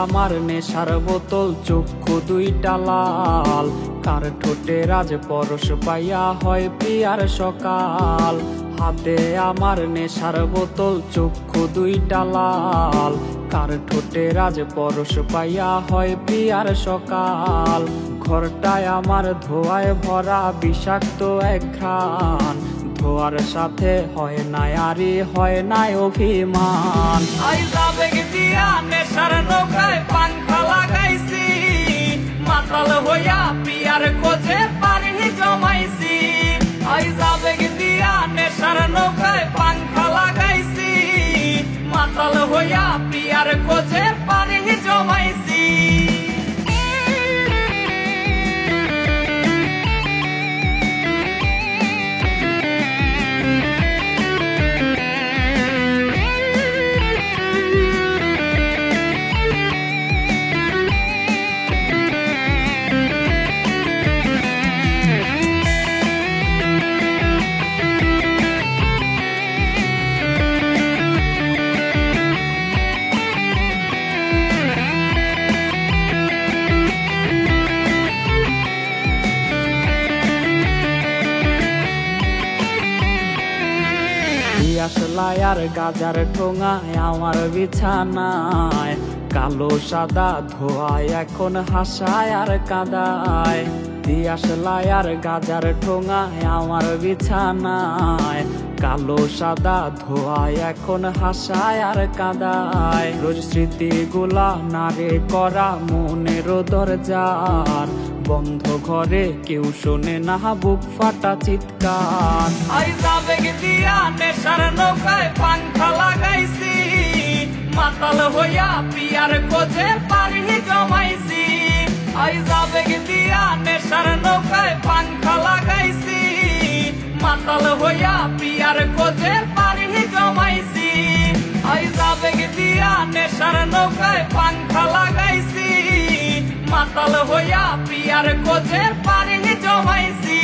আমার নেশার বোতল, চক্ষু দুইটা লাল। কার ঠোঁটে রাজ পরশ পাইয়া হয় প্রিয়ার সকাল। হাতে আমার নেশার বোতল, চক্ষু দুইটা লাল। কার ঠোঁটে রাজ পরশ পাইয়া হয় প্রিয়ার সকাল। ঘরটায় আমার ধোঁয়ায় ভরা বিষাক্ত এক ঘ্রাণ। ধোয়ার সাথে হয় নাই আরে হয় নাই অভিমান। আবেগ দিয়া নেশার নৌকায় পাংখা লাগাইছি, মাতাল হইয়া পিয়ার খোঁজে পানি জমাইছি। আবেগ দিয়া নেশার নৌকায় পাংখা লাগাইছি, মাতাল হইয়া পিয়ার খোঁজে পানি জমাইছি। আসলাই আর গাজার ঠোঙায় আমার বিছানায়, কালো সাদা ধোয়ায় এখন হাসায় আর কাঁদায়। দিয়াশলাই আর গাজার ঠোঙায় আমার বিছানায়, কালো সাদা ধোয়ায় এখন হাসায় আর কাঁদায়। রোজ স্মৃতিগুলা নারে করা মনের দরজার, বন্ধ ঘরে কেউ শোনে না বুক ফাটা চিৎকার। আবেগ দিয়া নেশার নৌকায় পাংখা লাগাইছি, মাতাল হইয়া পিয়ার খোঁজে পানি জমাইছি। আবেগ দিয়া নেশার নৌকায় পাংখা লাগাইছি, মাতাল হইয়া পিয়ার খোঁজে পানি জমাইছি। আবেগ দিয়া নেশার নৌকায় পাংখা লাগাইছি, মাতাল হইয়া পিয়ার খোঁজে পানি জমাইছি।